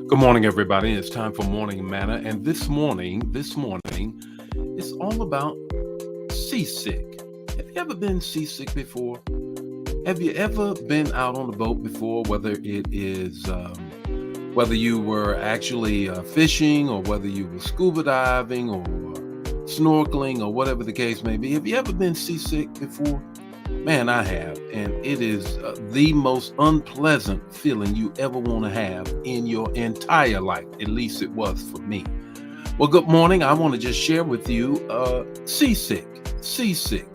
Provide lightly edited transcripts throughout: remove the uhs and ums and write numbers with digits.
Good morning, everybody. It's time for Morning Manna, and this morning, it's all about seasick. Have you ever been seasick before? Have you ever been out on the boat before? Whether you were actually fishing, or whether you were scuba diving, or snorkeling, or whatever the case may be. Have you ever been seasick before? Man, I have, and it is the most unpleasant feeling you ever want to have in your entire life. At least it was for me. Well, good morning. I want to just share with you seasick. Seasick.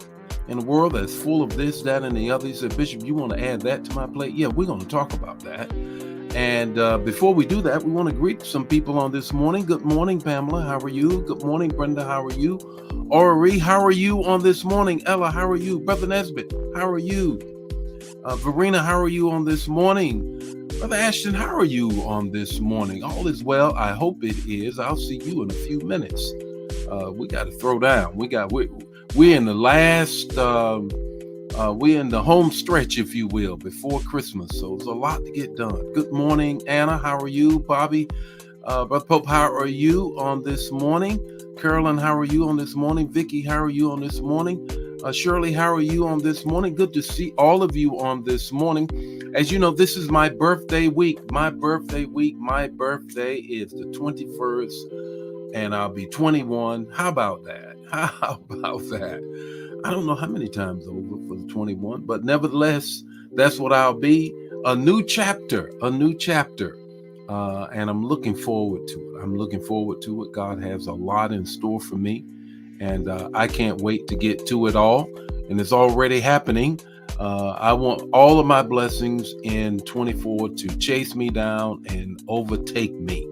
In a world that's full of this, that, and the other. You said, Bishop, you want to add that to my plate? Yeah, we're going to talk about that. And before we do that, we want to greet some people on this morning. Good morning, Pamela. How are you? Good morning, Brenda. How are you? Ori, how are you on this morning? Ella, how are you? Brother Nesbitt, how are you? Verena, how are you on this morning? Brother Ashton, how are you on this morning? All is well. I hope it is. I'll see you in a few minutes. We got to throw down. We're in the last, we're in the home stretch, if you will, before Christmas. So there's a lot to get done. Good morning, Anna. How are you? Bobby, Brother Pope, how are you on this morning? Carolyn, how are you on this morning? Vicky, how are you on this morning? Shirley, how are you on this morning? Good to see all of you on this morning. As you know, this is my birthday week. My birthday is the 21st, and I'll be 21. How about that? How about that? I don't know how many times over for the 21, but nevertheless, that's what I'll be. A new chapter. And I'm looking forward to it. God has a lot in store for me, and I can't wait to get to it all. And it's already happening. I want all of my blessings in 24 to chase me down and overtake me.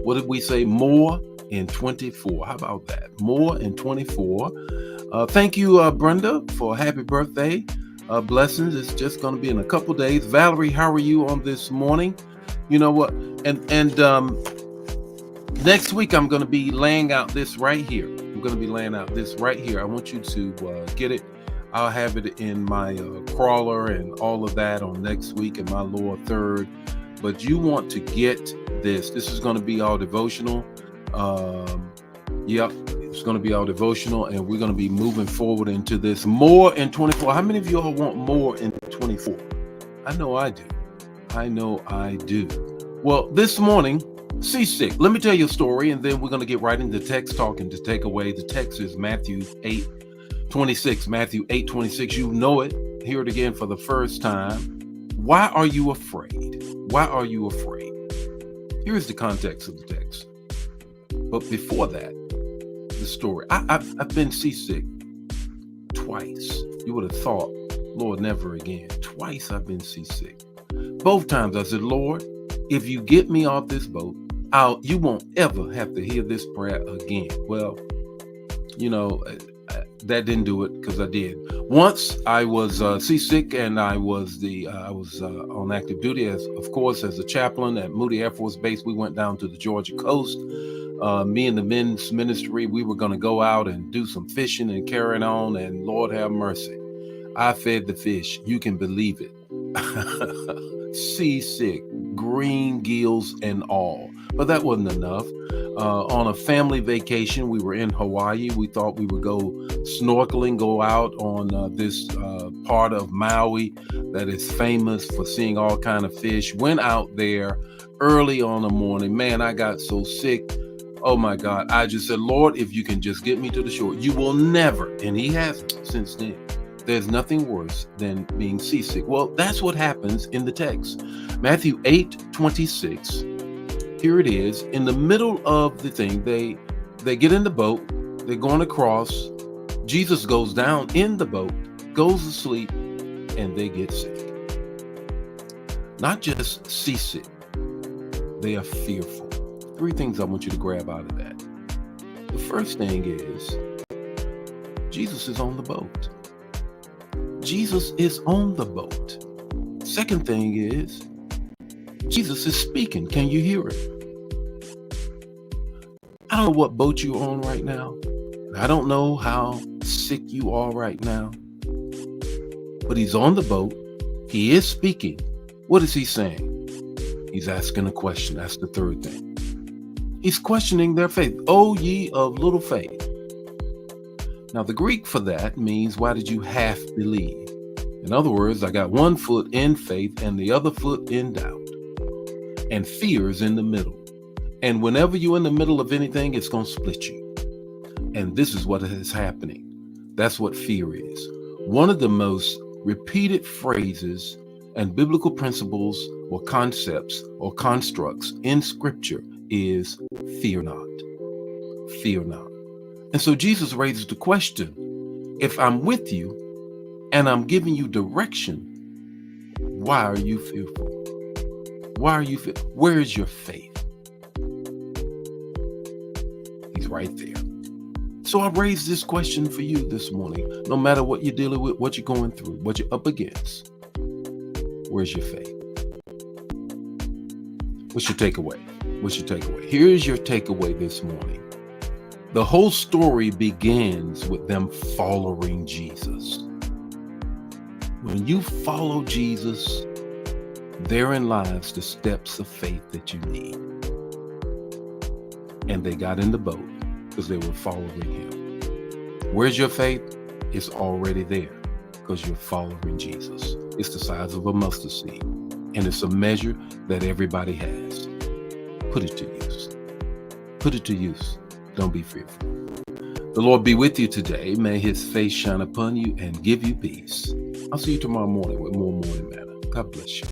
What did we say? More in 24. How about that? More in 24. Thank you, Brenda, for happy birthday. Blessings. It's just going to be in a couple days. Valerie, how are you on this morning? You know what? And next week, I'm going to be laying out this right here. I want you to get it. I'll have it in my crawler and all of that on next week in my lower third. But you want to get this. This is going to be our devotional. Yep, it's going to be our devotional, and we're going to be moving forward into this more in 24. How many of you all want more in 24? I know I do. Well, this morning, seasick. Let me tell you a story, and then we're going to get right into text talking to take away. The text is Matthew 8:26. Matthew 8:26. You know it. Hear it again for the first time. Why are you afraid? Why are you afraid? Here's the context of the text. But before that, the story. I've been seasick twice. You would have thought, Lord, never again. Twice I've been seasick. Both times I said, Lord, if you get me off this boat, you won't ever have to hear this prayer again. Well, you know, that didn't do it, because I did. Once I was seasick, and I was on active duty as a chaplain at Moody Air Force Base. We went down to the Georgia coast. Me and the men's ministry, we were going to go out and do some fishing and carrying on. And Lord have mercy, I fed the fish. You can believe it. Seasick, green gills and all. But that wasn't enough. On a family vacation, we were in Hawaii. We thought we would go snorkeling, go out on this part of Maui that is famous for seeing all kind of fish. Went out there early on the morning. Man, I got so sick. Oh my God. I just said, Lord, if you can just get me to the shore. You will never, and he hasn't since then. There's nothing worse than being seasick. Well, that's what happens in the text. Matthew 8:26. Here it is. In the middle of the thing, they get in the boat. They're going across. Jesus goes down in the boat, goes to sleep, and they get sick. Not just seasick. They are fearful. Three things I want you to grab out of that. The first thing is, Jesus is on the boat. Jesus is on the boat. Second thing is, Jesus is speaking. Can you hear it? I don't know what boat you're on right now. I don't know how sick you are right now. But he's on the boat. He is speaking. What is he saying? He's asking a question. That's the third thing. He's questioning their faith. O ye of little faith. Now, the Greek for that means, why did you half believe? In other words, I got one foot in faith and the other foot in doubt. And fear is in the middle. And whenever you're in the middle of anything, it's going to split you. And this is what is happening. That's what fear is. One of the most repeated phrases and biblical principles or concepts or constructs in Scripture is fear not. Fear not. And so Jesus raises the question, if I'm with you and I'm giving you direction, why are you fearful? Why are you fearful? Where is your faith? He's right there. So I raise this question for you this morning. No matter what you're dealing with, what you're going through, what you're up against, where's your faith? What's your takeaway? What's your takeaway? Here's your takeaway this morning. The whole story begins with them following Jesus. When you follow Jesus, therein lies the steps of faith that you need. And they got in the boat because they were following him. Where's your faith? It's already there because you're following Jesus. It's the size of a mustard seed, and it's a measure that everybody has. Put it to use. Put it to use. Don't be fearful. The Lord be with you today. May his face shine upon you and give you peace. I'll see you tomorrow morning with more Morning Manna. God bless you.